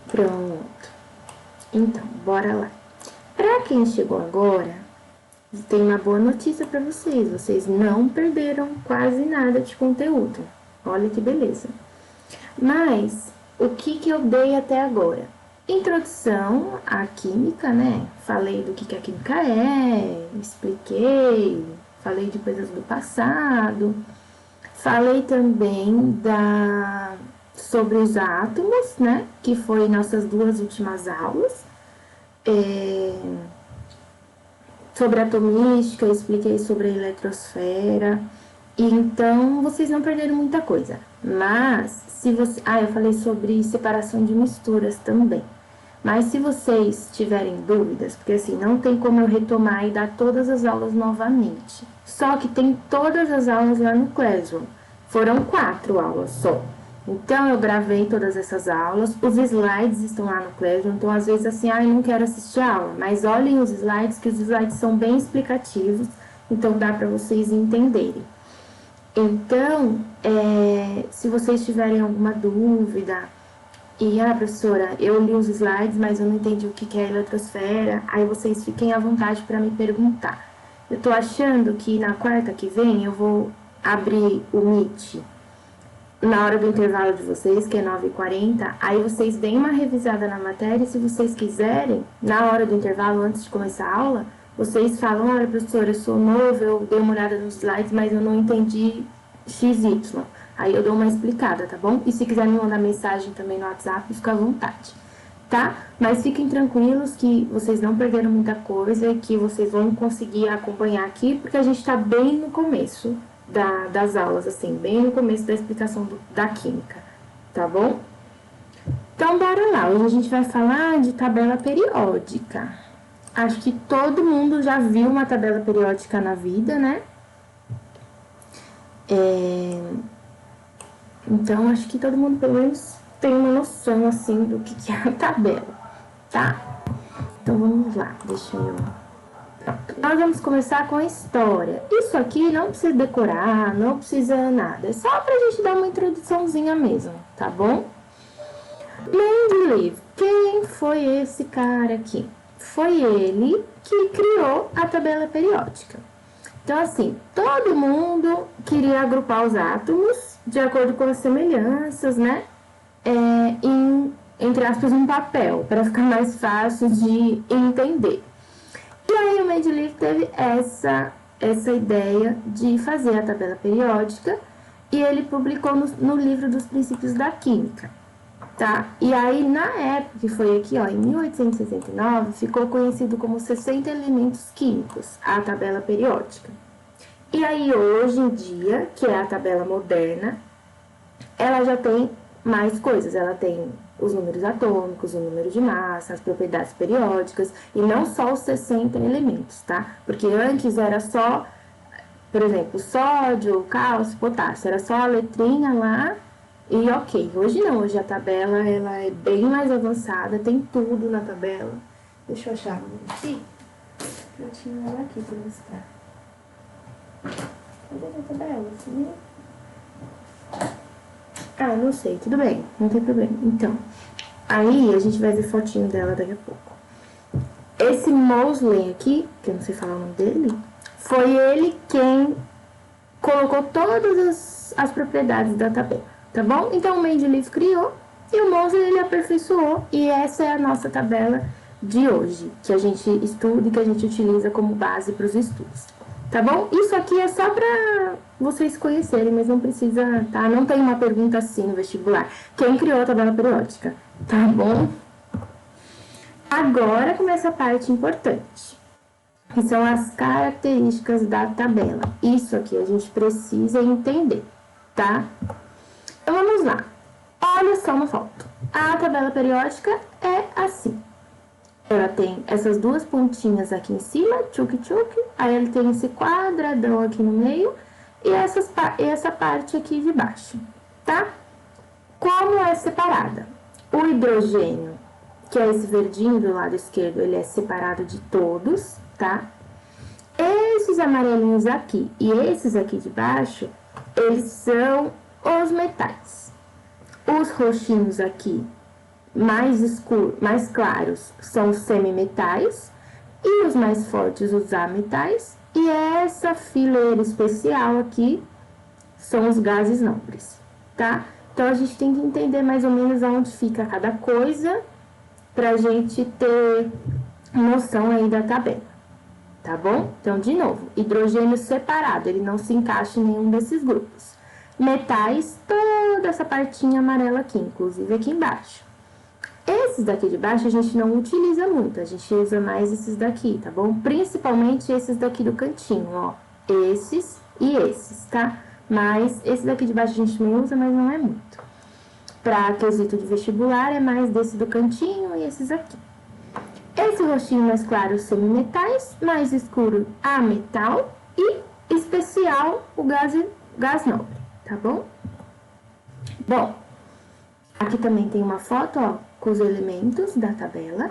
Pronto. Então, bora lá. Pra quem chegou agora, tem uma boa notícia pra vocês. Vocês não perderam quase nada de conteúdo. Olha que beleza. Mas, o que eu dei até agora? Introdução à química, né? Falei do que a química é, expliquei, falei de coisas do passado. Falei também sobre os átomos, né? Que foi nossas duas últimas aulas. Sobre atomística, expliquei sobre a eletrosfera. E então, vocês não perderam muita coisa. Mas, se você... eu falei sobre separação de misturas também. Mas se vocês tiverem dúvidas, porque assim, não tem como eu retomar e dar todas as aulas novamente. Só que tem todas as aulas lá no Classroom. Foram 4 aulas só. Então, eu gravei todas essas aulas. Os slides estão lá no Classroom. Então, às vezes, assim, eu não quero assistir a aula. Mas olhem os slides, que os slides são bem explicativos. Então, dá para vocês entenderem. Então, se vocês tiverem alguma dúvida... professora, eu li os slides, mas eu não entendi o que é a eletrosfera. Aí vocês fiquem à vontade para me perguntar. Eu tô achando que na quarta que vem eu vou abrir o Meet na hora do intervalo de vocês, que é 9h40. Aí vocês deem uma revisada na matéria e se vocês quiserem, na hora do intervalo, antes de começar a aula, vocês falam, olha, professora, eu sou novo, eu dei uma olhada nos slides, mas eu não entendi XY. Aí eu dou uma explicada, tá bom? E se quiser me mandar mensagem também no WhatsApp, fica à vontade, tá? Mas fiquem tranquilos que vocês não perderam muita coisa e que vocês vão conseguir acompanhar aqui, porque a gente tá bem no começo das aulas, assim, bem no começo da explicação da química, tá bom? Então, bora lá. Hoje a gente vai falar de tabela periódica. Acho que todo mundo já viu uma tabela periódica na vida, né? Então, acho que todo mundo, pelo menos, tem uma noção, assim, do que é a tabela, tá? Então, vamos lá. Deixa eu... Pronto. Nós vamos começar com a história. Isso aqui não precisa decorar, não precisa nada. É só pra gente dar uma introduçãozinha mesmo, tá bom? Mendeleev, quem foi esse cara aqui? Foi ele que criou a tabela periódica. Então, assim, todo mundo queria agrupar os átomos de acordo com as semelhanças, né? Entre aspas, um papel, para ficar mais fácil de entender. E aí o Mendeleev teve essa ideia de fazer a tabela periódica e ele publicou no livro dos princípios da química, tá? E aí, na época, que foi aqui, ó, em 1869, ficou conhecido como 60 elementos químicos, a tabela periódica. E aí, hoje em dia, que é a tabela moderna, ela já tem mais coisas. Ela tem os números atômicos, o número de massa, as propriedades periódicas, e não só os 60 elementos, tá? Porque antes era só, por exemplo, sódio, cálcio, potássio, era só a letrinha lá e ok. Hoje não, hoje a tabela ela é bem mais avançada, tem tudo na tabela. Deixa eu achar aqui. Eu tinha ela aqui para mostrar. Cadê a tabela? Assim? Não sei, tudo bem, não tem problema. Então, aí a gente vai ver fotinho dela daqui a pouco. Esse Moseley aqui, que eu não sei falar o nome dele, foi ele quem colocou todas as propriedades da tabela, tá bom? Então, o Mendeleev criou e o Moseley ele aperfeiçoou e essa é a nossa tabela de hoje, que a gente estuda e que a gente utiliza como base para os estudos. Tá bom? Isso aqui é só pra vocês conhecerem, mas não precisa, tá? Não tem uma pergunta assim no vestibular. Quem criou a tabela periódica? Tá bom? Agora começa a parte importante, que são as características da tabela. Isso aqui a gente precisa entender, tá? Então vamos lá. Olha só uma foto. A tabela periódica é assim. Ela tem essas duas pontinhas aqui em cima, tchuc-tchuc, aí ele tem esse quadradão aqui no meio e essa parte aqui de baixo, tá? Como é separada? O hidrogênio, que é esse verdinho do lado esquerdo, ele é separado de todos, tá? Esses amarelinhos aqui e esses aqui de baixo, eles são os metais. Os roxinhos aqui, mais escuros, mais claros, são os semimetais. E os mais fortes, os ametais. E essa fileira especial aqui são os gases nobres, tá? Então, a gente tem que entender mais ou menos aonde fica cada coisa pra gente ter noção aí da tabela, tá bom? Então, de novo, hidrogênio separado, ele não se encaixa em nenhum desses grupos. Metais, toda essa partinha amarela aqui, inclusive aqui embaixo. Esses daqui de baixo a gente não utiliza muito, a gente usa mais esses daqui, tá bom? Principalmente esses daqui do cantinho, ó. Esses e esses, tá? Mas esse daqui de baixo a gente também usa, mas não é muito. Pra quesito de vestibular é mais desse do cantinho e esses aqui. Esse roxinho mais claro, os semimetais, mais escuro, a metal e especial, o gás nobre, tá bom? Bom, aqui também tem uma foto, ó, com os elementos da tabela.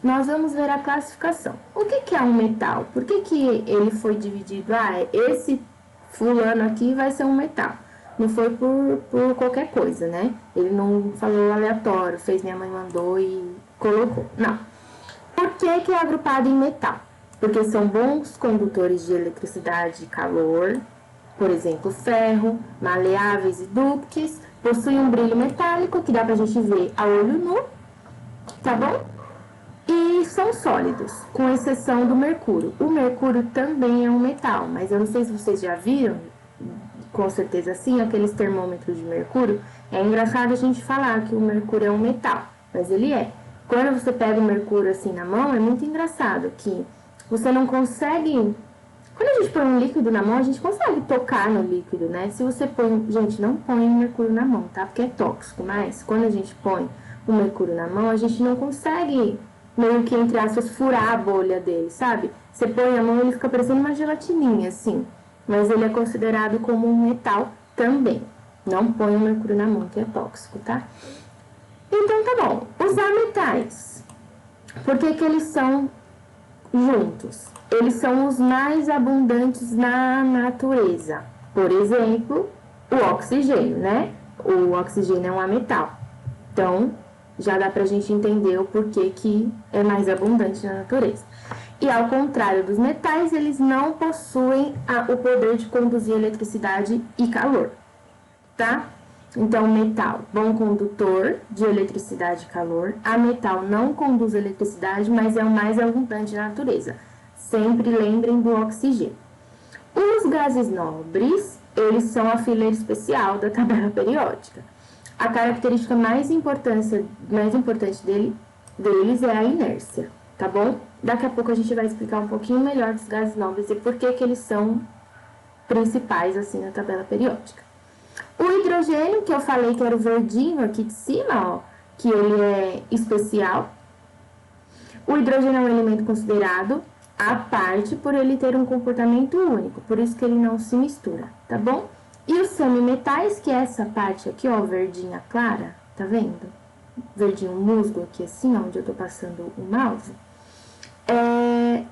Nós vamos ver a classificação. O que é um metal? Por que ele foi dividido? Ah, esse fulano aqui vai ser um metal. Não foi por qualquer coisa, né? Ele não falou aleatório, fez minha mãe mandou e colocou. Não. Por que é agrupado em metal? Porque são bons condutores de eletricidade e calor, por exemplo, ferro, maleáveis e dúcteis, possuem um brilho metálico que dá pra gente ver a olho nu, tá bom? E são sólidos, com exceção do mercúrio. O mercúrio também é um metal, mas eu não sei se vocês já viram, com certeza sim, aqueles termômetros de mercúrio. É engraçado a gente falar que o mercúrio é um metal, mas ele é. Quando você pega o mercúrio assim na mão, é muito engraçado que você não consegue... Quando a gente põe um líquido na mão, a gente consegue tocar no líquido, né? Se você põe... Gente, não põe o mercúrio na mão, tá? Porque é tóxico, mas quando a gente põe o mercúrio na mão, a gente não consegue, meio que, entre aspas, furar a bolha dele, sabe? Você põe a mão, ele fica parecendo uma gelatininha, assim. Mas ele é considerado como um metal também. Não põe o mercúrio na mão, que é tóxico, tá? Então, tá bom. Os ametais. Por que eles são juntos? Eles são os mais abundantes na natureza. Por exemplo, o oxigênio, né? O oxigênio é um ametal. Então, já dá pra gente entender o porquê que é mais abundante na natureza. E ao contrário dos metais, eles não possuem o poder de conduzir eletricidade e calor, tá? Então, metal, bom condutor de eletricidade e calor. A metal não conduz eletricidade, mas é o mais abundante na natureza. Sempre lembrem do oxigênio. Os gases nobres, eles são a fileira especial da tabela periódica. A característica mais importante deles é a inércia, tá bom? Daqui a pouco a gente vai explicar um pouquinho melhor dos gases nobres e por que eles são principais assim na tabela periódica. O hidrogênio, que eu falei que era o verdinho aqui de cima, ó, que ele é especial. O hidrogênio é um elemento considerado à parte por ele ter um comportamento único, por isso que ele não se mistura, tá bom? E os semimetais, que é essa parte aqui, ó, verdinha clara, tá vendo? Verdinho musgo aqui assim, onde eu tô passando o mouse.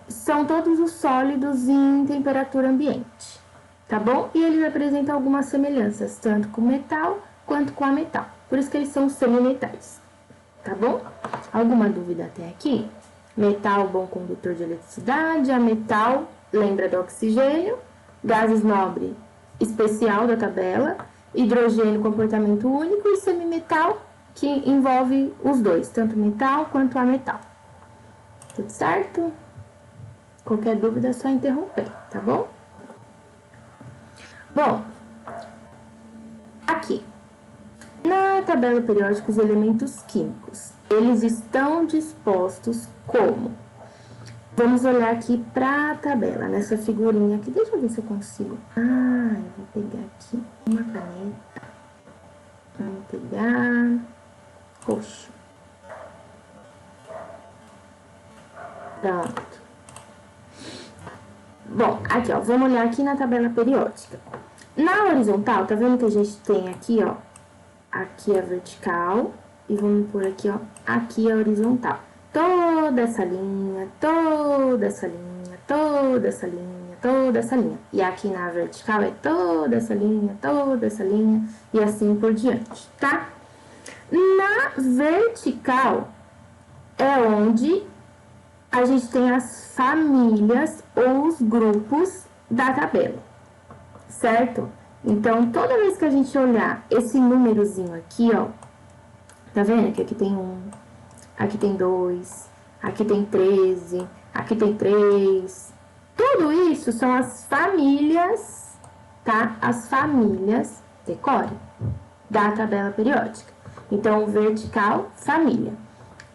São todos os sólidos em temperatura ambiente, tá bom? E eles apresentam algumas semelhanças, tanto com metal quanto com a metal. Por isso que eles são semimetais, tá bom? Alguma dúvida até aqui? Metal, bom condutor de eletricidade. A metal, lembra do oxigênio. Gases nobre, especial da tabela. Hidrogênio, comportamento único. E semimetal, que envolve os dois, tanto metal quanto a metal. Tudo certo? Qualquer dúvida é só interromper, tá bom? Bom, aqui, na tabela periódica, os elementos químicos, eles estão dispostos como? Vamos olhar aqui para a tabela, nessa figurinha aqui. Deixa eu ver se eu consigo. Eu vou pegar aqui uma caneta. Vamos pegar roxo. Pronto. Bom, aqui, ó, vamos olhar aqui na tabela periódica. Na horizontal, tá vendo que a gente tem aqui, ó, aqui a vertical, e vamos pôr aqui, ó, aqui a horizontal. Toda essa linha, toda essa linha, toda essa linha, toda essa linha. E aqui na vertical é toda essa linha, e assim por diante, tá? Na vertical é onde a gente tem as famílias ou os grupos da tabela, certo? Então, toda vez que a gente olhar esse númerozinho aqui, ó, tá vendo que aqui tem 1, aqui tem 2, aqui tem 13, aqui tem 3. Tudo isso são as famílias, tá? As famílias, decore, da tabela periódica. Então, vertical, família.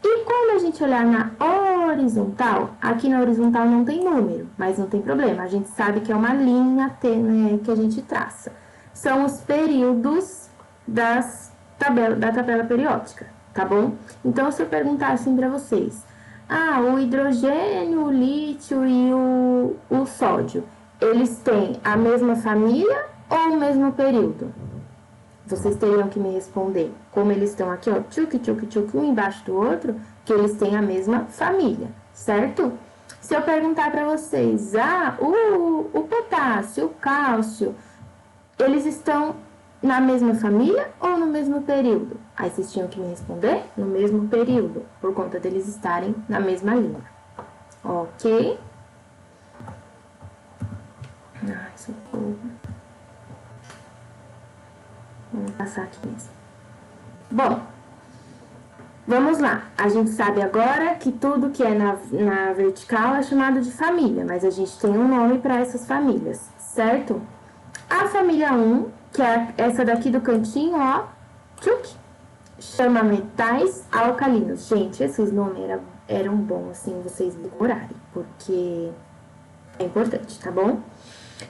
E quando a gente olhar na horizontal, aqui na horizontal não tem número, mas não tem problema. A gente sabe que é uma linha tênue que a gente traça. São os períodos da tabela periódica, tá bom? Então, se eu perguntar assim para vocês, o hidrogênio, o lítio e o sódio, eles têm a mesma família ou o mesmo período? Vocês teriam que me responder como eles estão aqui, ó, tchuc, tchuc, tchuc, um embaixo do outro, que eles têm a mesma família, certo? Se eu perguntar para vocês, o potássio, o cálcio, eles estão na mesma família ou no mesmo período? Aí vocês tinham que me responder no mesmo período, por conta deles estarem na mesma linha. Ok? Ai, socorro. Vamos passar aqui mesmo. Bom, vamos lá. A gente sabe agora que tudo que é na vertical é chamado de família, mas a gente tem um nome para essas famílias, certo? A família 1, que é essa daqui do cantinho, ó, tchuc, chama metais alcalinos. Gente, esses nomes eram bons, assim, vocês decorarem, porque é importante, tá bom?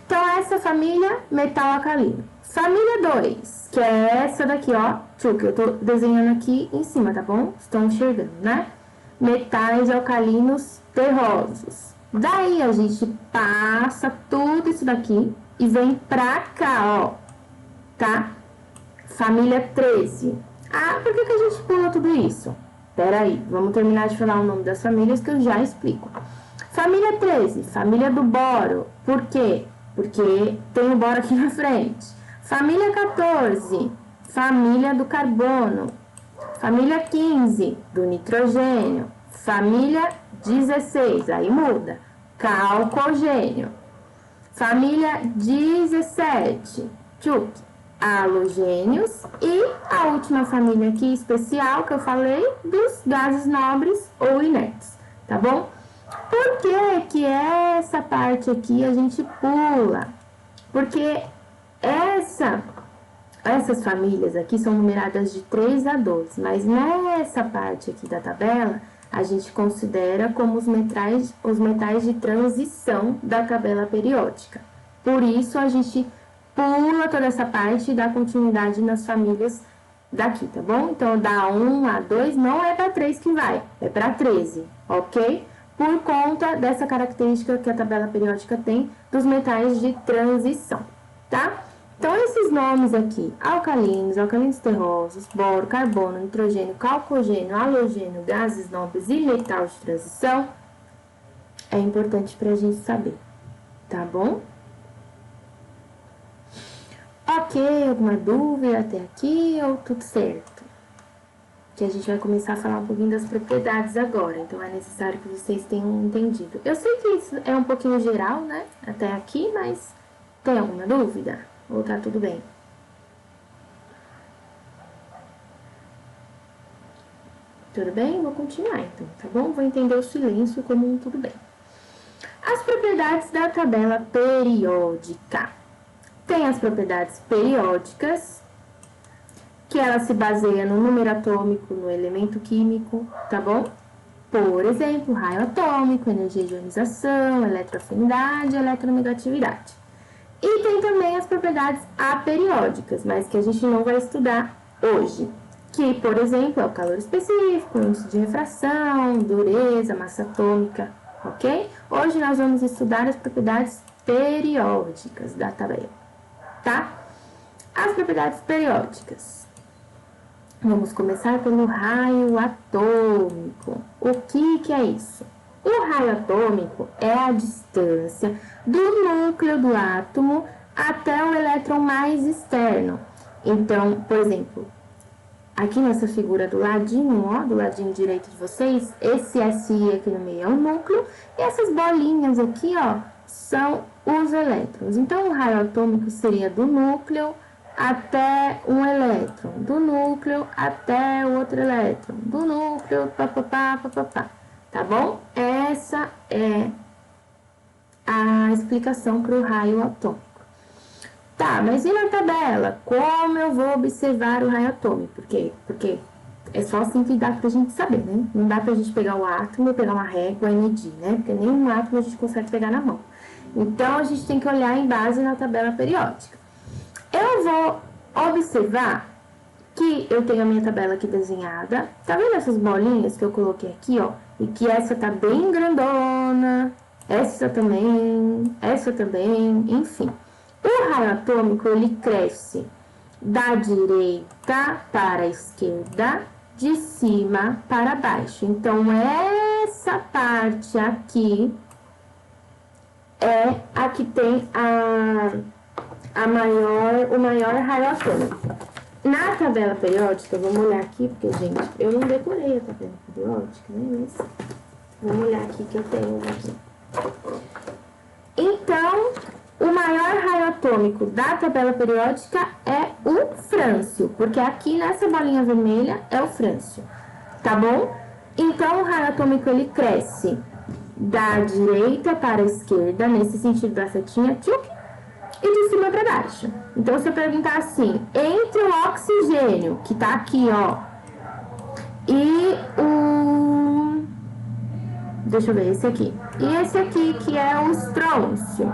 Então, essa família, metal alcalino. Família 2, que é essa daqui, ó, tchuc, eu tô desenhando aqui em cima, tá bom? Estão enxergando, né? Metais alcalinos terrosos. Daí, a gente passa tudo isso daqui e vem pra cá, ó, tá? Família 13. Por que a gente pula tudo isso? Pera aí, vamos terminar de falar o nome das famílias que eu já explico. Família 13, família do boro. Por quê? Porque tem o boro aqui na frente. Família 14, família do carbono. Família 15, do nitrogênio. Família 16, aí muda, calcogênio. Família 17, tchuc, halogênios. E a última família aqui especial que eu falei, dos gases nobres ou inertes, tá bom? Por que que essa parte aqui a gente pula? Porque essas famílias aqui são numeradas de 3 a 12, mas nessa parte aqui da tabela, a gente considera como os metais de transição da tabela periódica. Por isso, a gente pula toda essa parte e dá continuidade nas famílias daqui, tá bom? Então, da 1 a 2 não é para 3 que vai, é para 13, ok? Por conta dessa característica que a tabela periódica tem dos metais de transição, tá? Então, esses nomes aqui, alcalinos terrosos, boro, carbono, nitrogênio, calcogênio, halogênio, gases nobres e metal de transição, é importante para a gente saber, tá bom? Ok, alguma dúvida até aqui ou tudo certo? Que a gente vai começar a falar um pouquinho das propriedades agora, então é necessário que vocês tenham entendido. Eu sei que isso é um pouquinho geral, né, até aqui, mas tem alguma dúvida? Ou tá tudo bem? Tudo bem? Vou continuar então, tá bom? Vou entender o silêncio como um tudo bem. As propriedades da tabela periódica. Tem as propriedades periódicas, que ela se baseia no número atômico, no elemento químico, tá bom? Por exemplo, raio atômico, energia de ionização, eletroafinidade, eletronegatividade. E tem também as propriedades aperiódicas, mas que a gente não vai estudar hoje. Que, por exemplo, é o calor específico, índice de refração, dureza, massa atômica, ok? Hoje nós vamos estudar as propriedades periódicas da tabela, tá? As propriedades periódicas. Vamos começar pelo raio atômico. O que é isso? O raio atômico é a distância do núcleo do átomo até o elétron mais externo. Então, por exemplo, aqui nessa figura do ladinho, ó, do ladinho direito de vocês, esse SI aqui no meio é o núcleo, e essas bolinhas aqui, ó, são os elétrons. Então, o raio atômico seria do núcleo até um elétron, do núcleo até o outro elétron, do núcleo, papapá, papapá, tá bom? Essa é a explicação para o raio atômico. Tá, mas e na tabela? Como eu vou observar o raio atômico? Porque é só assim que dá pra gente saber, né? Não dá pra gente pegar o átomo, pegar uma régua e medir, né? Porque nenhum átomo a gente consegue pegar na mão. Então, a gente tem que olhar em base na tabela periódica. Eu vou observar que eu tenho a minha tabela aqui desenhada. Tá vendo essas bolinhas que eu coloquei aqui, ó? E que essa tá bem grandona, essa também, enfim. O raio atômico, ele cresce da direita para a esquerda, de cima para baixo. Então, essa parte aqui é a que tem o maior raio atômico. Na tabela periódica, vamos olhar aqui, porque, gente, eu não decorei a tabela periódica, né? Mas vamos olhar aqui que eu tenho aqui. Então, o maior raio atômico da tabela periódica é o frâncio, porque aqui nessa bolinha vermelha é o frâncio, tá bom? Então, o raio atômico, ele cresce da direita para a esquerda, nesse sentido da setinha, tchuc, e de cima para baixo. Então, se eu perguntar assim, entre o oxigênio, que tá aqui, ó, e o... deixa eu ver, esse aqui. E esse aqui, que é o estrôncio.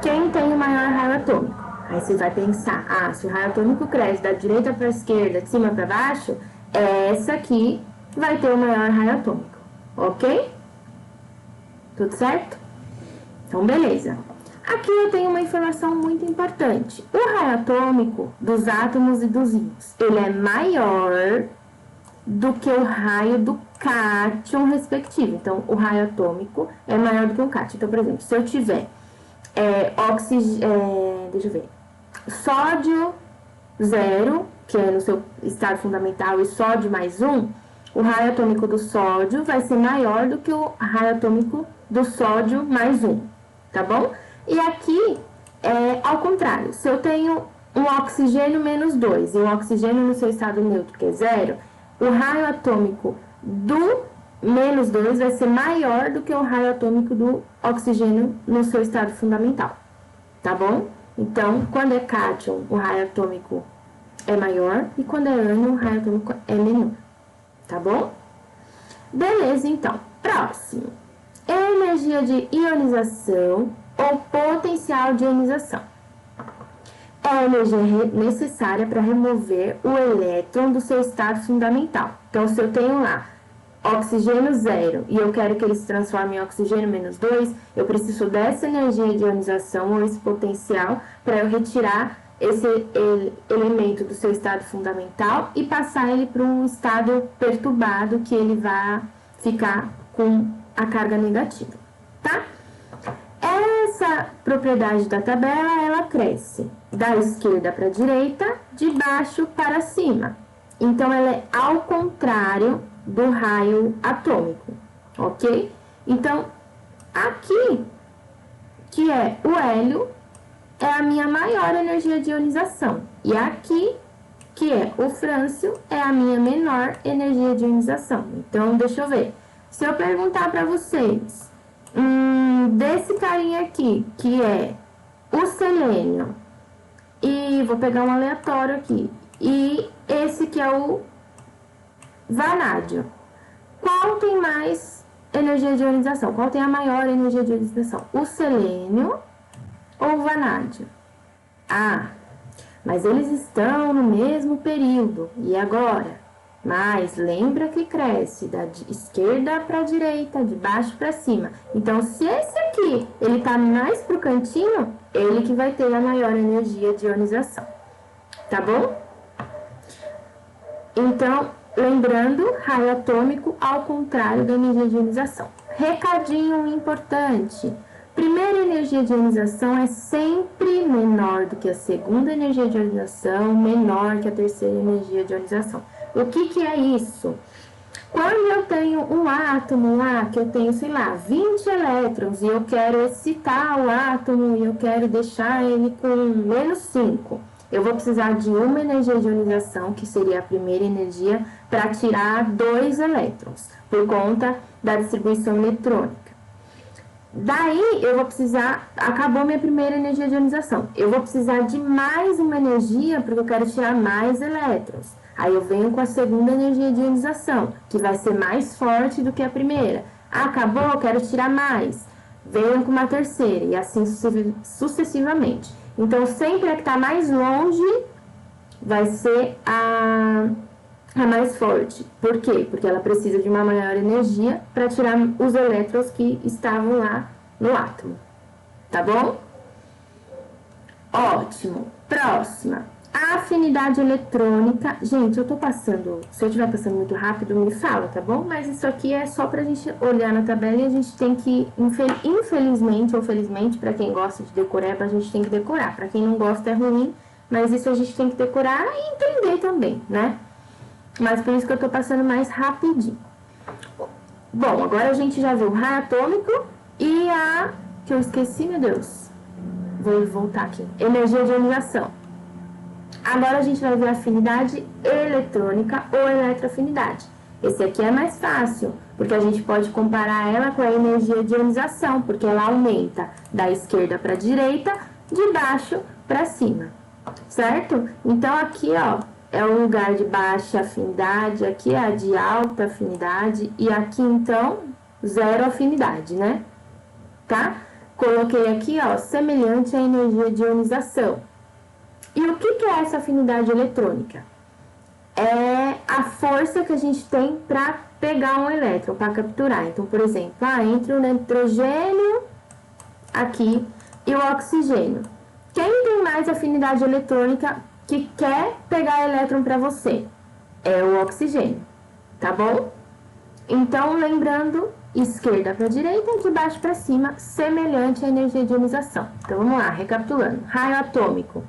Quem tem o maior raio atômico? Aí você vai pensar, se o raio atômico cresce da direita para a esquerda, de cima para baixo, essa aqui vai ter o maior raio atômico, ok? Tudo certo? Então, beleza. Aqui eu tenho uma informação muito importante. O raio atômico dos átomos e dos íons, ele é maior do que o raio do cátion respectivo. Então, o raio atômico é maior do que o cátion. Então, por exemplo, se eu tiver deixa eu ver, sódio 0, que é no seu estado fundamental, e sódio mais 1, o raio atômico do sódio vai ser maior do que o raio atômico do sódio mais 1, tá bom? E aqui ao contrário, se eu tenho um oxigênio menos 2 e um oxigênio no seu estado neutro, que é 0, o raio atômico do menos 2 vai ser maior do que o raio atômico do oxigênio no seu estado fundamental, tá bom? Então, quando é cátion, o raio atômico é maior, e quando é ânion, o raio atômico é menor, tá bom? Beleza, então. Próximo. Energia de ionização ou potencial de ionização. É a energia necessária para remover o elétron do seu estado fundamental. Então, se eu tenho lá oxigênio 0 e eu quero que ele se transforme em oxigênio menos 2, eu preciso dessa energia de ionização ou esse potencial para eu retirar esse elemento do seu estado fundamental e passar ele para um estado perturbado, que ele vai ficar com a carga negativa, tá? Essa propriedade da tabela, ela cresce da esquerda para a direita, de baixo para cima. Então, ela é ao contrário do raio atômico, ok? Então, aqui, que é o hélio, é a minha maior energia de ionização. E aqui, que é o frâncio, é a minha menor energia de ionização. Então, deixa eu ver. Se eu perguntar para vocês, desse carinha aqui, que é o selênio, e vou pegar um aleatório aqui, e esse que é o vanádio, qual tem mais energia de ionização? Qual tem a maior energia de ionização? O selênio ou o vanádio? Mas eles estão no mesmo período. E agora? Mas lembra que cresce da esquerda para a direita, de baixo para cima. Então, se esse aqui, ele tá mais pro cantinho, ele que vai ter a maior energia de ionização. Tá bom? Então, lembrando, raio atômico ao contrário da energia de ionização. Recadinho importante. Primeira energia de ionização é sempre menor do que a segunda energia de ionização, menor que a terceira energia de ionização. O que é isso? Quando eu tenho um átomo lá, que eu tenho, sei lá, 20 elétrons, e eu quero excitar o átomo, e eu quero deixar ele com menos 5, eu vou precisar de uma energia de ionização, que seria a primeira energia, para tirar 2 elétrons, por conta da distribuição eletrônica. Daí, eu vou precisar, acabou minha primeira energia de ionização, eu vou precisar de mais uma energia, porque eu quero tirar mais elétrons. Aí eu venho com a segunda energia de ionização, que vai ser mais forte do que a primeira. Acabou, eu quero tirar mais. Venho com uma terceira, e assim sucessivamente. Então, sempre a que está mais longe vai ser a mais forte. Por quê? Porque ela precisa de uma maior energia para tirar os elétrons que estavam lá no átomo. Tá bom? Ótimo. Próxima. A afinidade eletrônica. Gente, eu tô passando. Se eu estiver passando muito rápido, me fala, tá bom? Mas isso aqui é só pra gente olhar na tabela e a gente tem que, infelizmente ou felizmente, pra quem gosta de decoreba, a gente tem que decorar. Pra quem não gosta é ruim, mas isso a gente tem que decorar e entender também, né? Mas por isso que eu tô passando mais rapidinho. Bom, agora a gente já viu o raio atômico e a... que eu esqueci, meu Deus. Vou voltar aqui. Energia de ionização. Agora a gente vai ver a afinidade eletrônica ou eletroafinidade. Esse aqui é mais fácil, porque a gente pode comparar ela com a energia de ionização, porque ela aumenta da esquerda para a direita, de baixo para cima, certo? Então aqui, ó, é o lugar de baixa afinidade, aqui é a de alta afinidade, e aqui, então, zero afinidade, né? Tá? Coloquei aqui, ó, semelhante à energia de ionização. E o que é essa afinidade eletrônica? É a força que a gente tem para pegar um elétron, para capturar. Então, por exemplo, entre o nitrogênio aqui e o oxigênio. Quem tem mais afinidade eletrônica que quer pegar elétron para você? É o oxigênio, tá bom? Então, lembrando, esquerda para direita, de baixo para cima, semelhante à energia de ionização. Então, vamos lá, recapitulando. Raio atômico.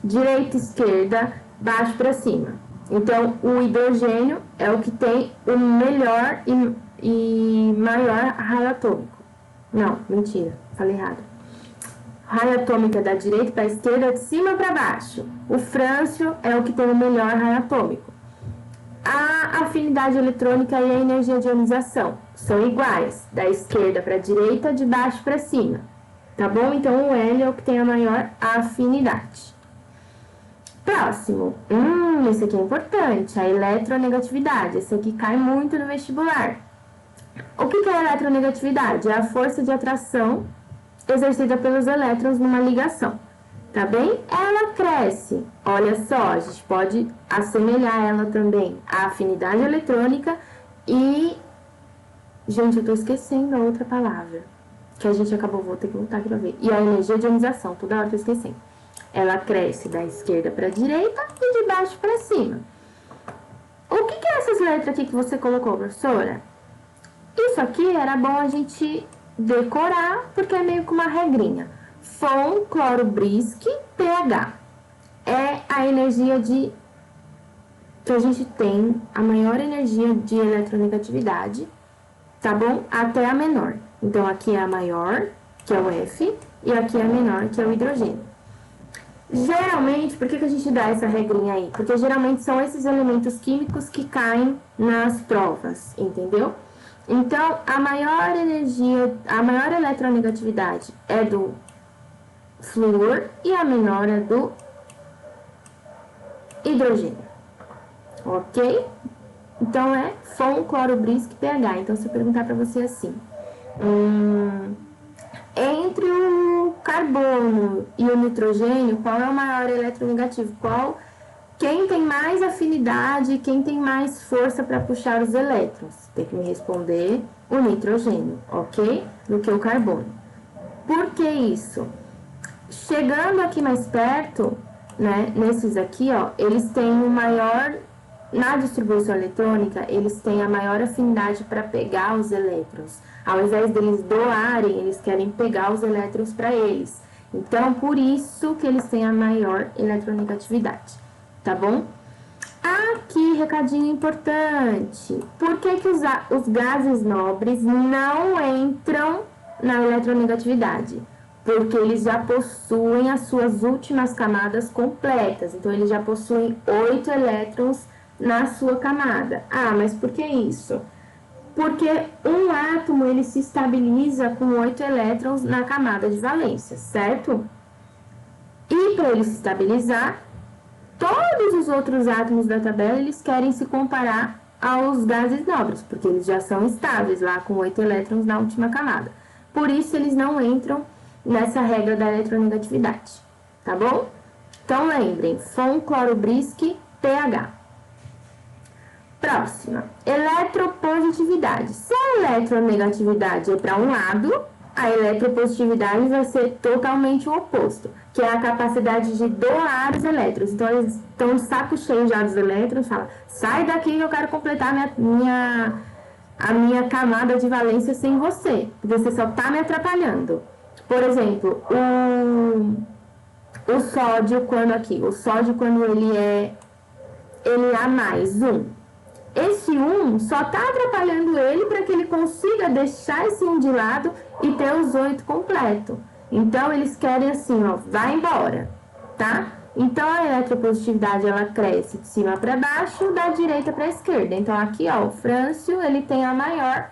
Direita, esquerda, baixo para cima. Então, o hidrogênio é o que tem o melhor e maior raio atômico. Não, mentira, falei errado. Raio atômico é da direita para a esquerda, de cima para baixo. O frâncio é o que tem o melhor raio atômico. A afinidade eletrônica e a energia de ionização são iguais, da esquerda para a direita, de baixo para cima. Tá bom? Então, o L é o que tem a maior afinidade. Próximo. Esse aqui é importante, a eletronegatividade. Esse aqui cai muito no vestibular. O que é a eletronegatividade? É a força de atração exercida pelos elétrons numa ligação, tá bem? Ela cresce. Olha só, a gente pode assemelhar ela também à afinidade eletrônica e... Gente, eu tô esquecendo a outra palavra, que a gente acabou, vou ter que voltar aqui pra ver. E a energia de ionização, toda hora eu tô esquecendo. Ela cresce da esquerda para a direita e de baixo para cima. O que é essas letras aqui que você colocou, professora? Isso aqui era bom a gente decorar, porque é meio que uma regrinha. Fon, cloro, brisque, pH. É a energia que a gente tem, a maior energia de eletronegatividade, tá bom? Até a menor. Então, aqui é a maior, que é o F, e aqui é a menor, que é o hidrogênio. Geralmente, por que a gente dá essa regrinha aí? Porque geralmente são esses elementos químicos que caem nas provas, entendeu? Então, a maior energia, a maior eletronegatividade é do flúor e a menor é do hidrogênio, ok? Então, é Fon, cloro, brisque, pH. Então, se eu perguntar para você assim... entre o carbono e o nitrogênio, qual é o maior eletronegativo? Quem tem mais afinidade, quem tem mais força para puxar os elétrons? Tem que me responder o nitrogênio, ok? Do que o carbono. Por que isso? Chegando aqui mais perto, né, nesses aqui, ó, eles têm na distribuição eletrônica, eles têm a maior afinidade para pegar os elétrons. Ao invés deles doarem, eles querem pegar os elétrons para eles. Então, por isso que eles têm a maior eletronegatividade, tá bom? Aqui, recadinho importante. Por que que os gases nobres não entram na eletronegatividade? Porque eles já possuem as suas últimas camadas completas. Então, eles já possuem 8 elétrons na sua camada. Ah, mas por que isso? Porque um átomo, ele se estabiliza com 8 elétrons na camada de valência, certo? E para ele se estabilizar, todos os outros átomos da tabela, eles querem se comparar aos gases nobres, porque eles já são estáveis lá com 8 elétrons na última camada. Por isso, eles não entram nessa regra da eletronegatividade, tá bom? Então, lembrem, Fon, cloro, Brisk, pH. Próxima, eletropositividade. Se a eletronegatividade é para um lado, a eletropositividade vai ser totalmente o oposto, que é a capacidade de doar os elétrons. Então, eles estão de saco cheio já dos elétrons, falam, sai daqui que eu quero completar a minha camada de valência sem você, porque você só está me atrapalhando. Por exemplo, o sódio, quando ele é Na mais 1. Esse 1 só está atrapalhando ele para que ele consiga deixar esse 1 de lado e ter os 8 completo. Então, eles querem assim, ó, vai embora, tá? Então, a eletropositividade, ela cresce de cima para baixo, da direita para a esquerda. Então, aqui, ó, o frâncio, ele tem a maior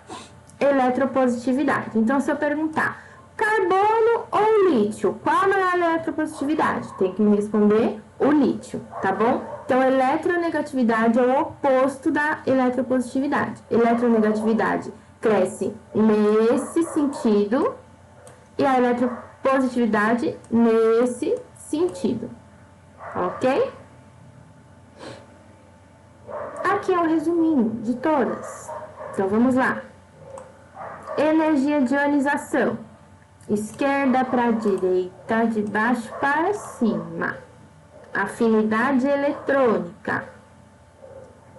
eletropositividade. Então, se eu perguntar, carbono ou lítio, qual a maior eletropositividade? Tem que me responder o lítio, tá bom? Então, eletronegatividade é o oposto da eletropositividade. Eletronegatividade cresce nesse sentido e a eletropositividade nesse sentido, ok? Aqui é o resuminho de todas. Então, vamos lá. Energia de ionização. Esquerda para direita, de baixo para cima. Afinidade eletrônica.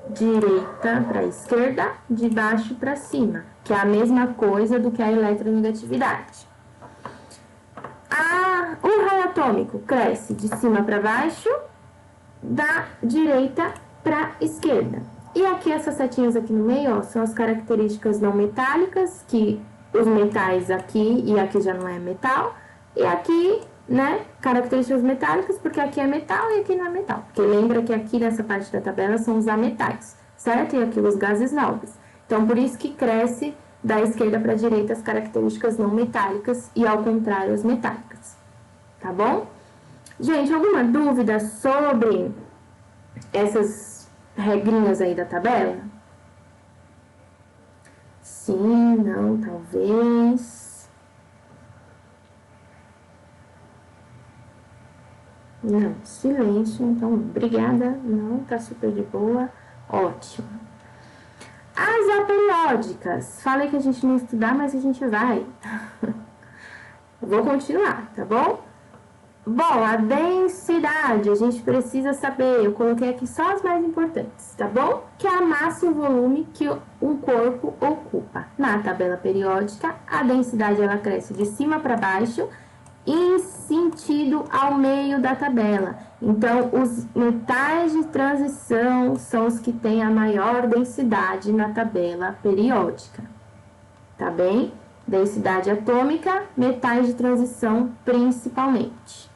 Direita para esquerda, de baixo para cima, que é a mesma coisa do que a eletronegatividade. O raio atômico cresce de cima para baixo, da direita para esquerda. E aqui essas setinhas aqui no meio, ó, são as características não metálicas, que os metais aqui e aqui já não é metal, e aqui, né, características metálicas, porque aqui é metal e aqui não é metal. Porque lembra que aqui nessa parte da tabela são os ametais, certo? E aqui os gases nobres. Então, por isso que cresce da esquerda para a direita as características não metálicas e ao contrário as metálicas. Tá bom? Gente, alguma dúvida sobre essas regrinhas aí da tabela? Sim, não, talvez. Não, silêncio, então, obrigada. Não, tá super de boa. Ótimo. As aperiódicas. Falei que a gente não ia estudar, mas a gente vai. Vou continuar, tá bom? Bom, a densidade, a gente precisa saber, eu coloquei aqui só as mais importantes, tá bom? Que é a massa e o volume que um corpo ocupa. Na tabela periódica, a densidade, ela cresce de cima para baixo, em sentido ao meio da tabela. Então, os metais de transição são os que têm a maior densidade na tabela periódica, tá bem? Densidade atômica, metais de transição principalmente.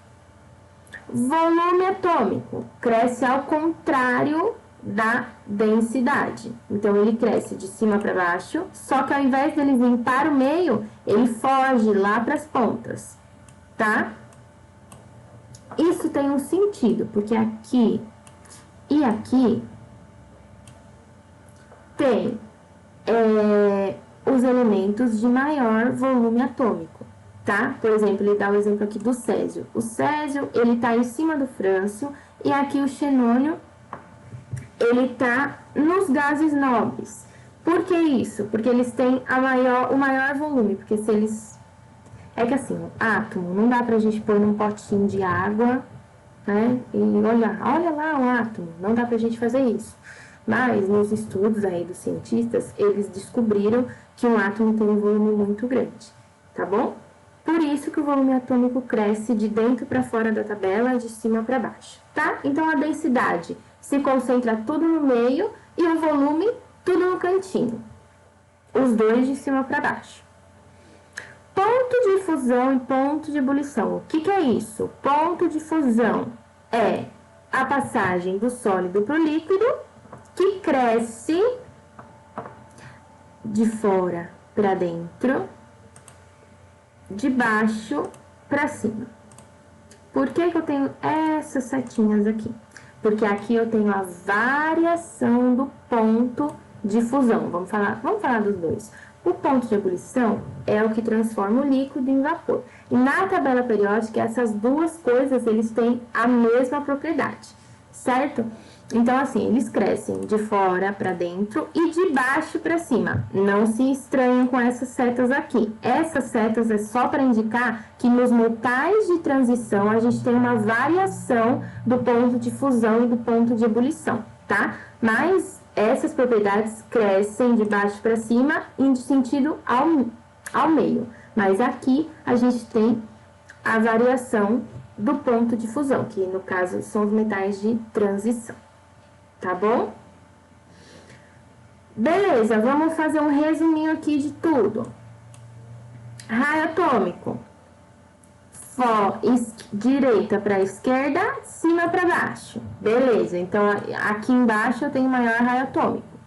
Volume atômico cresce ao contrário da densidade. Então, ele cresce de cima para baixo, só que ao invés dele vir para o meio, ele foge lá para as pontas, tá? Isso tem um sentido, porque aqui e aqui tem os elementos de maior volume atômico, tá? Por exemplo, ele dá o exemplo aqui do césio. O césio, ele tá em cima do frâncio, e aqui o xenônio, ele tá nos gases nobres. Por que isso? Porque eles têm o maior volume, porque se eles... É que assim, o átomo, não dá pra gente pôr num potinho de água, né? E olha lá o átomo, não dá pra gente fazer isso. Mas nos estudos aí dos cientistas, eles descobriram que um átomo tem um volume muito grande, tá bom? Por isso que o volume atômico cresce de dentro para fora da tabela, de cima para baixo, tá? Então a densidade se concentra tudo no meio e o volume tudo no cantinho. Os dois de cima para baixo. Ponto de fusão e ponto de ebulição. O que é isso? Ponto de fusão é a passagem do sólido para o líquido, que cresce de fora para dentro, de baixo para cima. Por que eu tenho essas setinhas aqui? Porque aqui eu tenho a variação do ponto de fusão. Vamos falar dos dois. O ponto de ebulição é o que transforma o líquido em vapor. E na tabela periódica, essas duas coisas, eles têm a mesma propriedade, certo? Então, assim, eles crescem de fora para dentro e de baixo para cima. Não se estranhem com essas setas aqui. Essas setas é só para indicar que nos metais de transição a gente tem uma variação do ponto de fusão e do ponto de ebulição, tá? Mas essas propriedades crescem de baixo para cima em sentido ao meio. Mas aqui a gente tem a variação do ponto de fusão, que no caso são os metais de transição. Tá bom? Beleza, vamos fazer um resuminho aqui de tudo. Raio atômico. Direita para esquerda, cima para baixo. Beleza, então aqui embaixo eu tenho maior raio atômico.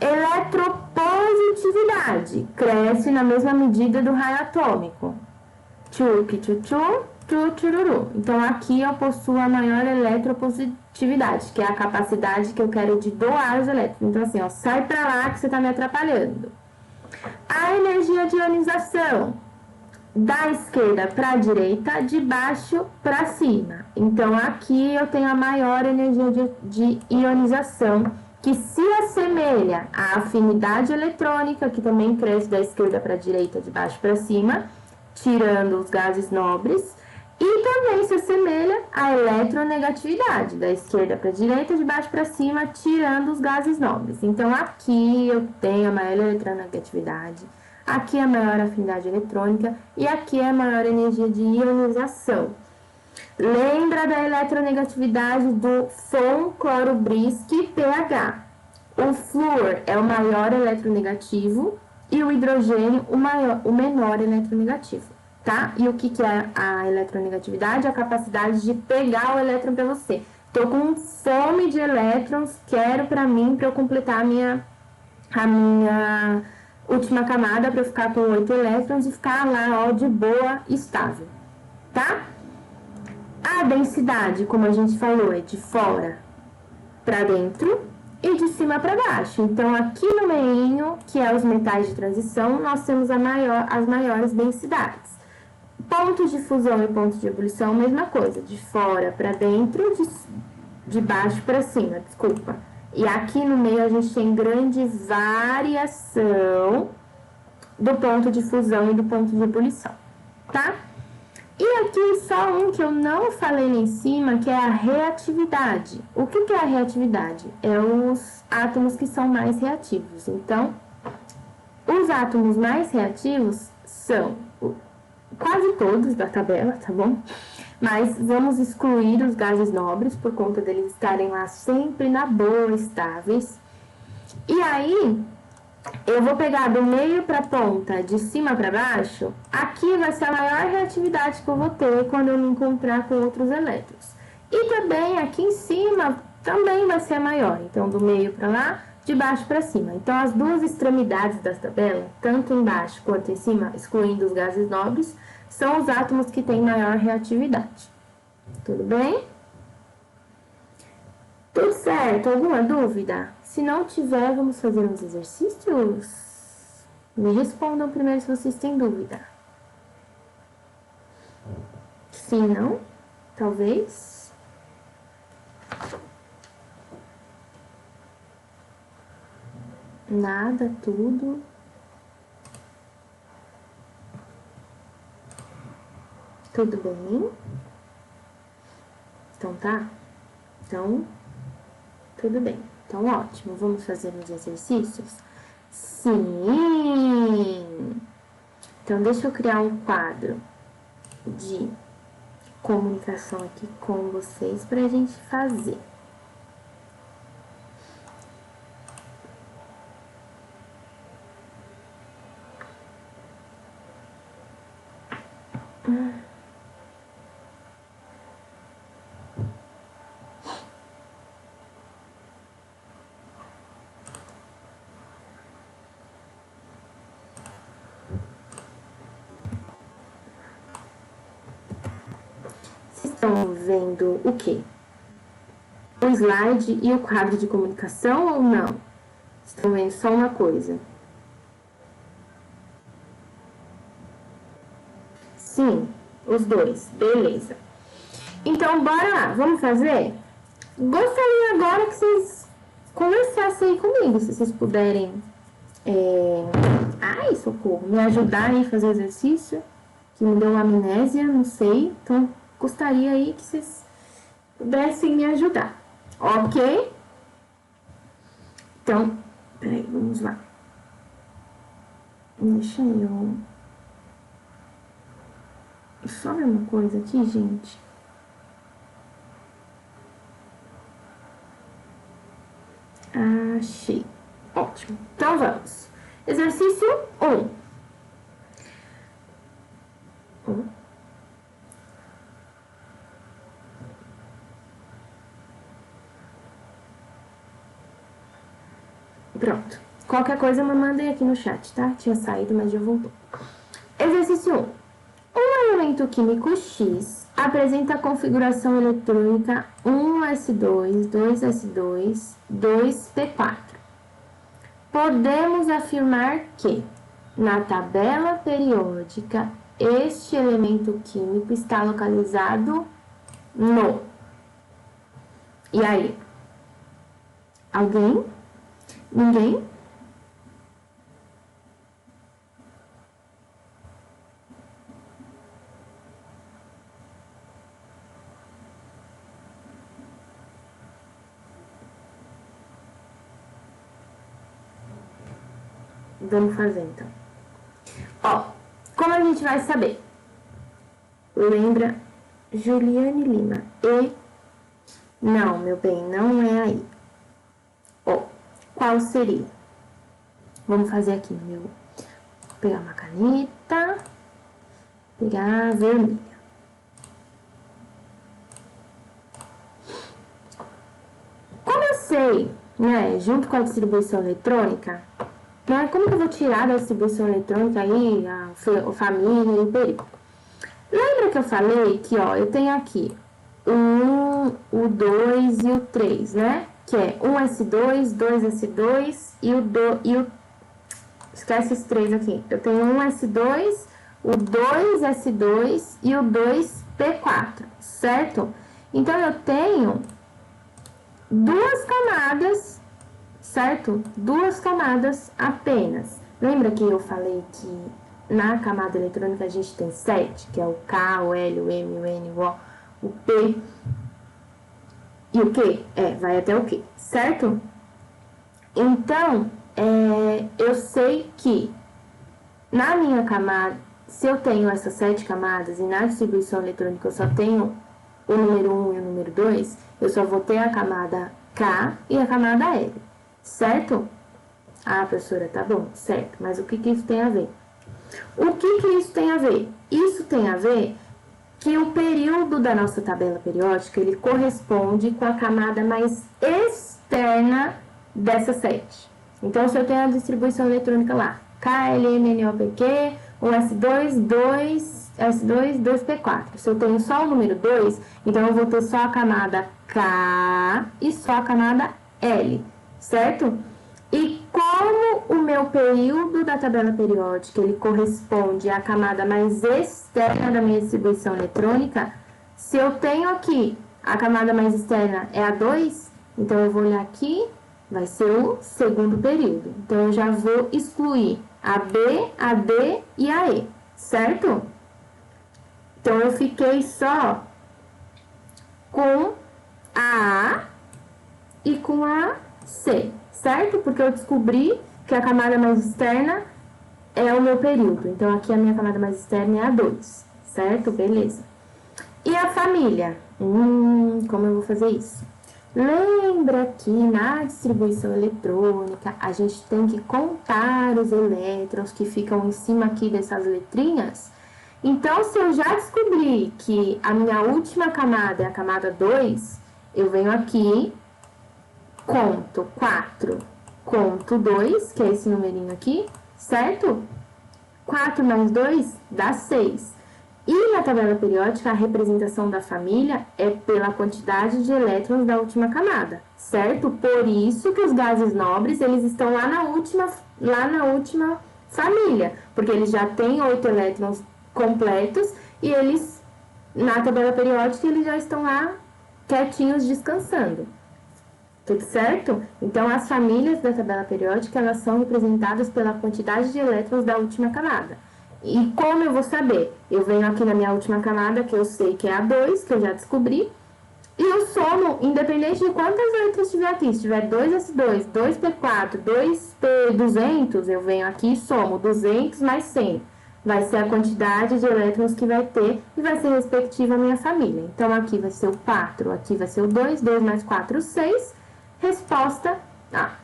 Eletropositividade. Cresce na mesma medida do raio atômico. Tchuc, tchutchu, tchururu. Então, aqui eu possuo a maior eletropositividade, que é a capacidade que eu quero de doar os elétrons. Então, assim, ó, sai pra lá que você tá me atrapalhando. A energia de ionização, da esquerda para a direita, de baixo para cima. Então, aqui eu tenho a maior energia de ionização, que se assemelha à afinidade eletrônica, que também cresce da esquerda para a direita, de baixo para cima, tirando os gases nobres, e também se assemelha à eletronegatividade, da esquerda para a direita, de baixo para cima, tirando os gases nobres. Então, aqui eu tenho a maior eletronegatividade, aqui a maior afinidade eletrônica e aqui a maior energia de ionização. Lembra da eletronegatividade do Fon, cloro, Brisk, pH. O flúor é o maior eletronegativo e o hidrogênio o menor eletronegativo, tá? E o que é a eletronegatividade? A capacidade de pegar o elétron para você. Tô com fome de elétrons, quero para mim, para eu completar a minha última camada, para eu ficar com 8 elétrons e ficar lá, ó, de boa, estável, tá? A densidade, como a gente falou, é de fora para dentro e de cima para baixo. Então, aqui no meio, que é os metais de transição, nós temos as maiores densidades. Pontos de fusão e pontos de ebulição, mesma coisa, de fora para dentro, de baixo para cima, desculpa. E aqui no meio a gente tem grande variação do ponto de fusão e do ponto de ebulição, tá? E aqui só um que eu não falei lá em cima, que é a reatividade. O que é a reatividade? É os átomos que são mais reativos. Então, os átomos mais reativos são quase todos da tabela, tá bom? Mas vamos excluir os gases nobres, por conta deles estarem lá sempre na boa, estáveis. E aí, eu vou pegar do meio para a ponta, de cima para baixo, aqui vai ser a maior reatividade que eu vou ter quando eu me encontrar com outros elétrons. E também aqui em cima, também vai ser a maior, então do meio para lá, de baixo para cima. Então as duas extremidades da tabela, tanto embaixo quanto em cima, excluindo os gases nobres, são os átomos que têm maior reatividade. Tudo bem? Tudo certo? Alguma dúvida? Se não tiver, vamos fazer uns exercícios? Me respondam primeiro se vocês têm dúvida. Sim, não? Talvez? Nada, tudo. Tudo bem? Então tá? Então, tudo bem. Então, ótimo. Vamos fazer os exercícios? Sim! Então, deixa eu criar um quadro de comunicação aqui com vocês pra gente fazer. Vocês estão vendo o quê? O slide e o quadro de comunicação ou não? Estão vendo só uma coisa? Sim, os dois. Beleza. Então, bora lá. Vamos fazer? Gostaria agora que vocês conversassem aí comigo, se vocês puderem... Ai, socorro! Me ajudar aí a fazer o exercício, que me deu uma amnésia, não sei. Então, gostaria aí que vocês pudessem me ajudar. Ok? Então, peraí, vamos lá. Deixa eu... Só ver uma coisa aqui, gente. Achei. Ótimo. Então, vamos. Exercício 1. Pronto. Qualquer coisa me mandem aqui no chat, tá? Tinha saído, mas já voltou. Exercício 1. Um elemento químico X apresenta a configuração eletrônica 1s2, 2s2, 2p4. Podemos afirmar que, na tabela periódica, este elemento químico está localizado no... E aí? Alguém? Ninguém? Vamos fazer, então. Ó, como a gente vai saber? Lembra? Juliane Lima. E... Não, meu bem, não é aí. Ó, qual seria? Vamos fazer aqui no meu... Vou pegar uma caneta. Pegar a vermelha. Como eu sei, né, junto com a distribuição eletrônica... Né? Como que eu vou tirar da distribuição eletrônica aí a família e o período? Lembra que eu falei que, ó, eu tenho aqui o 1, o 2 e o 3, né? Que é 1s2, 2s2 e o... Esquece esses três aqui. Eu tenho 1s2, o 2s2 e o 2p4, certo? Então, eu tenho duas camadas, certo? Duas camadas apenas. Lembra que eu falei que na camada eletrônica a gente tem 7, que é o K, o L, o M, o N, o O, o P e o Q? Vai até o Q, certo? Então, eu sei que na minha camada, se eu tenho essas 7 camadas e na distribuição eletrônica eu só tenho o número 1 e o número 2, eu só vou ter a camada K e a camada L. Certo? Ah, professora, tá bom, certo. Mas o que isso tem a ver? O que isso tem a ver? Isso tem a ver que o período da nossa tabela periódica, ele corresponde com a camada mais externa dessas 7. Então, se eu tenho a distribuição eletrônica lá, K, L, M, N, O, P, Q, 1s2, 2s2, 2p4. Se eu tenho só o número 2, então eu vou ter só a camada K e só a camada L. Certo? E como o meu período da tabela periódica ele corresponde à camada mais externa da minha distribuição eletrônica, se eu tenho aqui a camada mais externa é a 2, então eu vou olhar aqui, vai ser o segundo período. Então eu já vou excluir a B, a D e a E, certo? Então eu fiquei só com a A e com a C, certo? Porque eu descobri que a camada mais externa é o meu período. Então, aqui a minha camada mais externa é a 2, certo? Beleza. E a família? Como eu vou fazer isso? Lembra que na distribuição eletrônica, a gente tem que contar os elétrons que ficam em cima aqui dessas letrinhas? Então, se eu já descobri que a minha última camada é a camada 2, eu venho aqui, conto 4, conto 2, que é esse numerinho aqui, certo? 4 mais 2 dá 6. E na tabela periódica, a representação da família é pela quantidade de elétrons da última camada, certo? Por isso que os gases nobres, eles estão lá na última família, porque eles já têm 8 elétrons completos e eles, na tabela periódica, eles já estão lá quietinhos descansando. Tudo certo? Então, as famílias da tabela periódica, elas são representadas pela quantidade de elétrons da última camada. E como eu vou saber? Eu venho aqui na minha última camada, que eu sei que é a 2, que eu já descobri, e eu somo, independente de quantas letras tiver aqui. Se tiver 2S2, 2P4, 2P200, eu venho aqui e somo 200 mais 100. Vai ser a quantidade de elétrons que vai ter e vai ser respectiva à minha família. Então, aqui vai ser o 4, aqui vai ser o 2, 2 mais 4, 6. Resposta,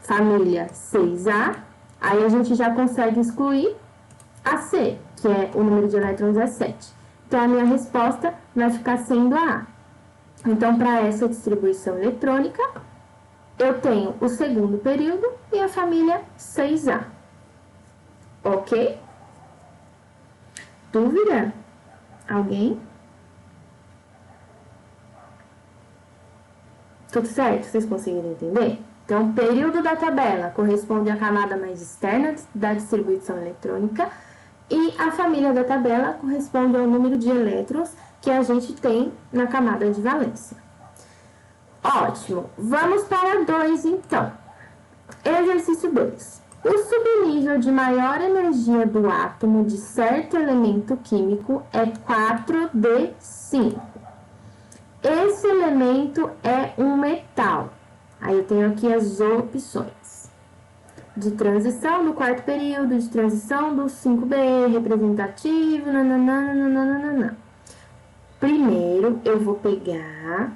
família 6A. Aí a gente já consegue excluir a C, que é o número de elétrons é 7. Então, a minha resposta vai ficar sendo a A. Então, para essa distribuição eletrônica, eu tenho o segundo período e a família 6A. Ok? Dúvida? Alguém? Tudo certo? Vocês conseguiram entender? Então, o período da tabela corresponde à camada mais externa da distribuição eletrônica e a família da tabela corresponde ao número de elétrons que a gente tem na camada de valência. Ótimo! Vamos para 2, então. Exercício 2. O subnível de maior energia do átomo de certo elemento químico é 4D5. Esse elemento é um metal. Aí eu tenho aqui as opções. De transição do quarto período, de transição do 5B, representativo, nananana. Primeiro, eu vou pegar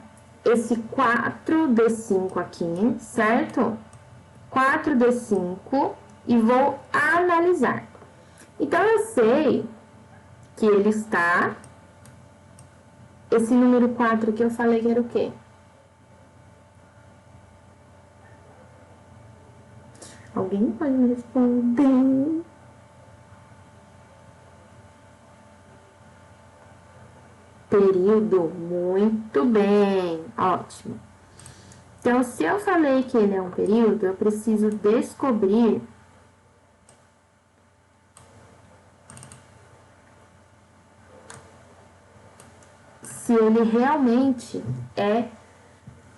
esse 4D5 aqui, certo? 4D5 e vou analisar. Então, eu sei que ele está... Esse número 4 que eu falei que era o quê? Alguém pode me responder? Período. Muito bem. Ótimo. Então, se eu falei que ele é um período, eu preciso descobrir se ele realmente é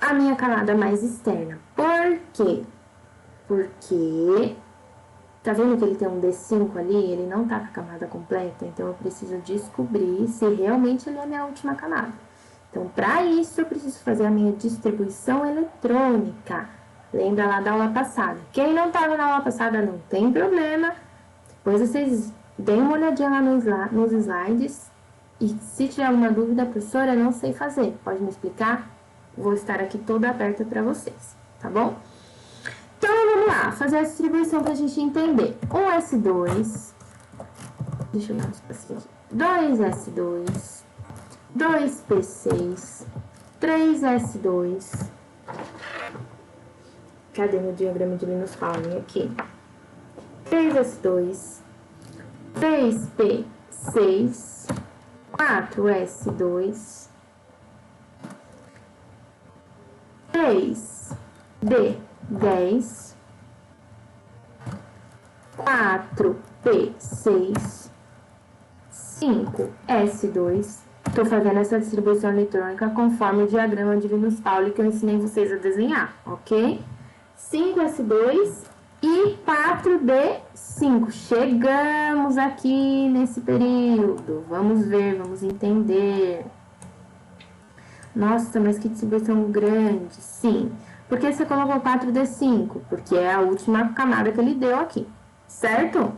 a minha camada mais externa. Por quê? Porque, tá vendo que ele tem um D5 ali? Ele não tá com a camada completa, então eu preciso descobrir se realmente ele é a minha última camada. Então, para isso, eu preciso fazer a minha distribuição eletrônica. Lembra lá da aula passada. Quem não estava na aula passada, não tem problema. Depois vocês deem uma olhadinha lá nos slides. E se tiver alguma dúvida, professora, não sei fazer, pode me explicar? Vou estar aqui toda aberta para vocês, tá bom? Então, vamos lá, fazer a distribuição para a gente entender. 1S2, deixa eu dar um espacinho aqui. 2S2, 2P6, 3S2. Cadê meu diagrama de Linus Pauling aqui? 3S2, 3P6, 4S2, 3D10, 4P6, 5S2. Estou fazendo essa distribuição eletrônica conforme o diagrama de Linus Pauling que eu ensinei vocês a desenhar, ok? 5S2 e 4D5. Chegamos aqui nesse período. Vamos ver, vamos entender. Nossa, mas que distribuição grande. Sim, Por que você colocou 4D5? Porque é a última camada que ele deu aqui, certo?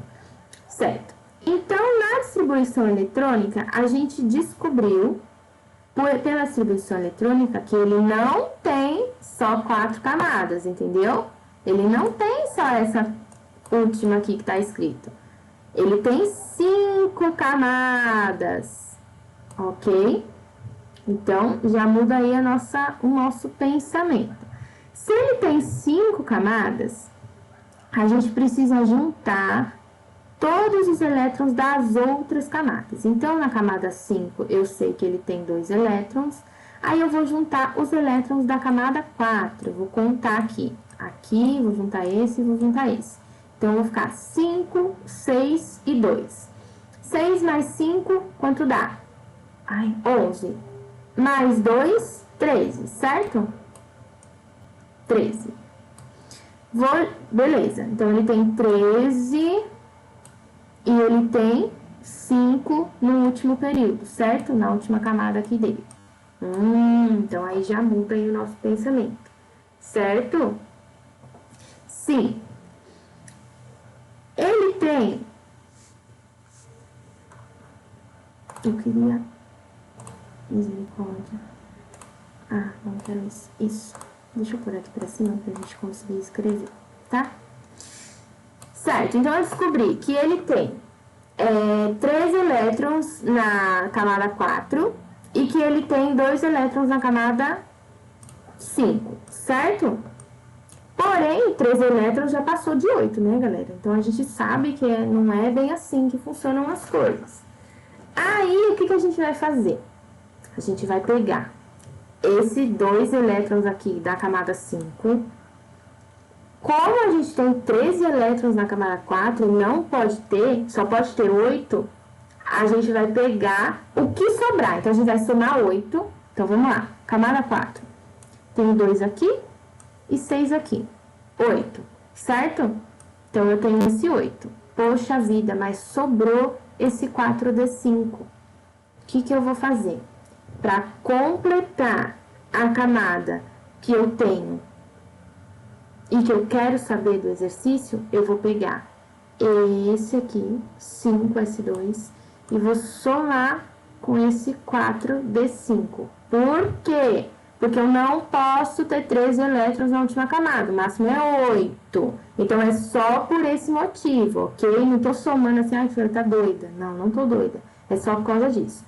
Certo. Então, na distribuição eletrônica, a gente descobriu, pela distribuição eletrônica, que ele não tem só 4 camadas, entendeu? Ele não tem só essa última aqui que está escrito. Ele tem 5 camadas, ok? Então, já muda aí o nosso pensamento. Se ele tem 5 camadas, a gente precisa juntar todos os elétrons das outras camadas. Então, na camada 5, eu sei que ele tem 2 elétrons. Aí, eu vou juntar os elétrons da camada 4. Eu vou contar aqui. Aqui, vou juntar esse e vou juntar esse. Então, eu vou ficar 5, 6 e 2. 6 mais 5, quanto dá? 11. Mais 2, 13, certo? 13. Beleza. Então, ele tem 13... E ele tem 5 no último período, certo? Na última camada aqui dele. Então, aí já muda aí o nosso pensamento, certo? Sim. Ele tem... Eu queria... Misericórdia. Não quero isso. Isso. Deixa eu pôr aqui pra cima pra gente conseguir escrever, tá? Certo, então eu descobri que ele tem 3 elétrons na camada 4 e que ele tem 2 elétrons na camada 5, certo? Porém, 3 elétrons já passou de 8, né, galera? Então, a gente sabe que não é bem assim que funcionam as coisas. Aí, o que a gente vai fazer? A gente vai pegar esses 2 elétrons aqui da camada 5... Como a gente tem 13 elétrons na camada 4 e não pode ter, só pode ter 8, a gente vai pegar o que sobrar. Então, a gente vai somar 8. Então, vamos lá. Camada 4. Tem 2 aqui e 6 aqui. 8, certo? Então, eu tenho esse 8. Poxa vida, mas sobrou esse 4D5. O que eu vou fazer? Para completar a camada que eu tenho e que eu quero saber do exercício, eu vou pegar esse aqui, 5S2, e vou somar com esse 4D5. Por quê? Porque eu não posso ter 13 elétrons na última camada, o máximo é 8. Então, é só por esse motivo, ok? Não tô somando assim, Flor, tá doida. Não tô doida. É só por causa disso.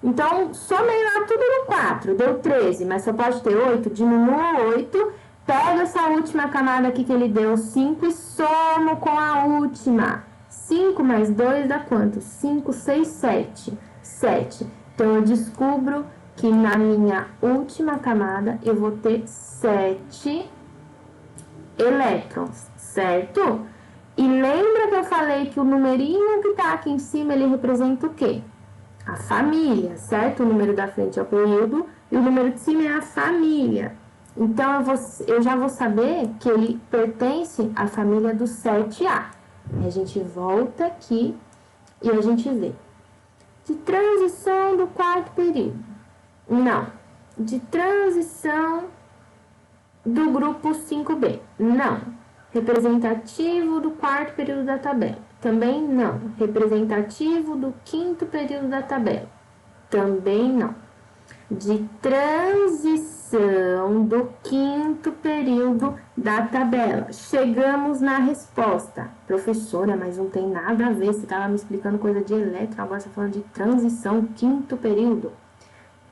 Então, somei lá tudo no 4, deu 13, mas só pode ter 8, diminua 8... Pego essa última camada aqui que ele deu, 5, e somo com a última. 5 mais 2 dá quanto? 5, 6, 7. 7. Então, eu descubro que na minha última camada eu vou ter 7 elétrons, certo? E lembra que eu falei que o numerinho que tá aqui em cima, ele representa o quê? A família, certo? O número da frente é o período e o número de cima é a família. Então, eu já vou saber que ele pertence à família do 7A. A gente volta aqui e a gente vê. De transição do quarto período. Não. De transição do grupo 5B. Não. Representativo do quarto período da tabela. Também não. Representativo do quinto período da tabela. Também não. De transição do quinto período da tabela. Chegamos na resposta. Professora, mas não tem nada a ver. Você estava me explicando coisa de elétron, agora você está falando de transição, quinto período.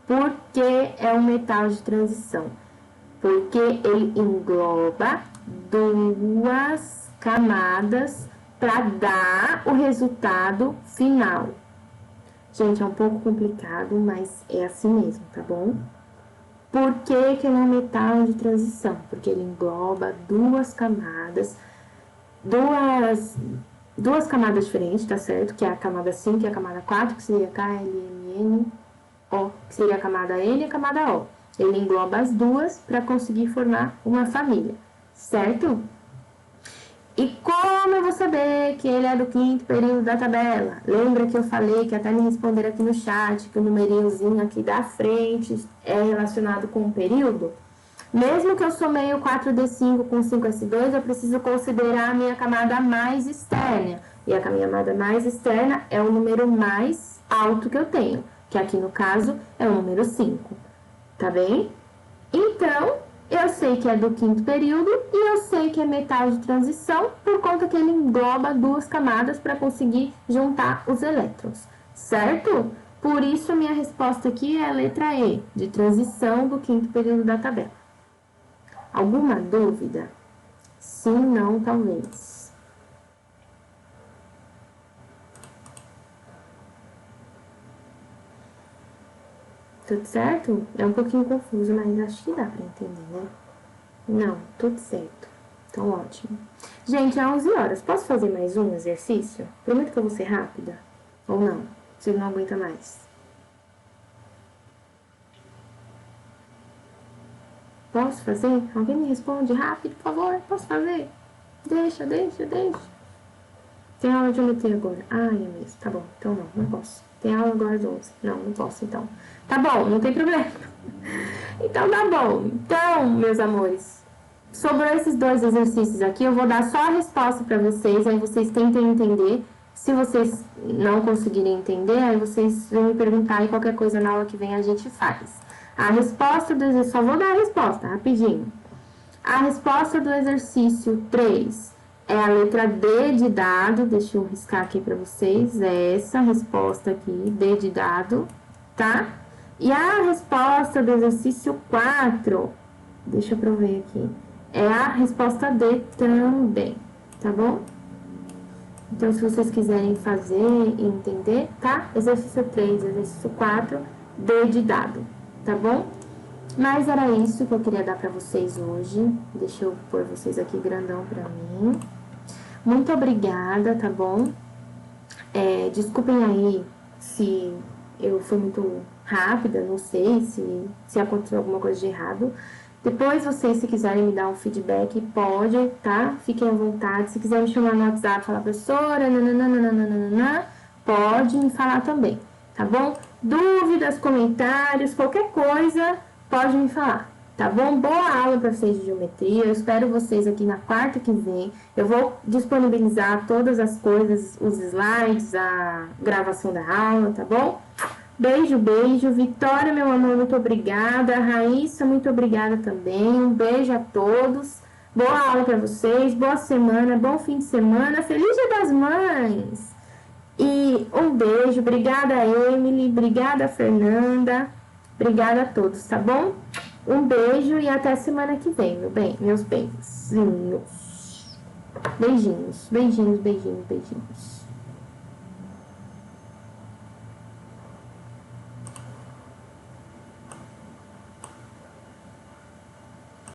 Por que é um metal de transição? Porque ele engloba 2 camadas para dar o resultado final. Gente, é um pouco complicado, mas é assim mesmo, tá bom? Por que que ele é um metal de transição? Porque ele engloba 2 camadas, duas camadas diferentes, tá certo? Que é a camada 5 e a camada 4, que seria KLMN, O, que seria a camada N e a camada O. Ele engloba as duas para conseguir formar uma família, certo? E como eu vou saber que ele é do quinto período da tabela? Lembra que eu falei que até me responderam aqui no chat que o numerinhozinho aqui da frente é relacionado com o período? Mesmo que eu somei o 4D5 com 5S2, eu preciso considerar a minha camada mais externa. E a minha camada mais externa é o número mais alto que eu tenho, que aqui no caso é o número 5. Tá bem? Então, eu sei que é do quinto período e eu sei que é metal de transição por conta que ele engloba duas camadas para conseguir juntar os elétrons, certo? Por isso, a minha resposta aqui é a letra E, de transição do quinto período da tabela. Alguma dúvida? Sim, não, talvez. Tudo certo? É um pouquinho confuso, mas acho que dá para entender, né? Não, tudo certo. Então, ótimo. Gente, é 11 horas. Posso fazer mais um exercício? Prometo que eu vou ser rápida. Ou não? Você não aguenta mais. Posso fazer? Alguém me responde rápido, por favor? Posso fazer? Deixa. Tem aula de geometria agora. Ah, é mesmo. Tá bom. Então não posso. Tem aula agora às 11. Não posso, então. Tá bom, não tem problema. Então tá bom. Então, meus amores, sobrou esses dois exercícios aqui. Eu vou dar só a resposta para vocês, aí vocês tentem entender. Se vocês não conseguirem entender, aí vocês vão me perguntar e qualquer coisa na aula que vem a gente faz. A resposta do exercício, só vou dar a resposta, rapidinho. A resposta do exercício 3 é a letra D de dado, deixa eu riscar aqui para vocês, é essa resposta aqui, D de dado, tá? E a resposta do exercício 4, deixa eu ver aqui, é a resposta D também, tá bom? Então, se vocês quiserem fazer e entender, tá? Exercício 3, exercício 4, D de dado, tá bom? Mas era isso que eu queria dar pra vocês hoje. Deixa eu pôr vocês aqui grandão pra mim. Muito obrigada, tá bom? Desculpem aí se eu fui muito rápida, não sei se aconteceu alguma coisa de errado. Depois, vocês, se quiserem me dar um feedback, pode, tá? Fiquem à vontade. Se quiser me chamar no WhatsApp, falar, professora, nananana, pode me falar também, tá bom? Dúvidas, comentários, qualquer coisa, pode me falar, tá bom? Boa aula para vocês de geometria. Eu espero vocês aqui na quarta que vem. Eu vou disponibilizar todas as coisas, os slides, a gravação da aula, tá bom? Beijo. Vitória, meu amor, muito obrigada. Raíssa, muito obrigada também. Um beijo a todos. Boa aula para vocês. Boa semana, bom fim de semana. Feliz Dia das Mães. E um beijo. Obrigada, Emily. Obrigada, Fernanda. Obrigada a todos, tá bom? Um beijo e até semana que vem, meus benzinhos. Beijinhos.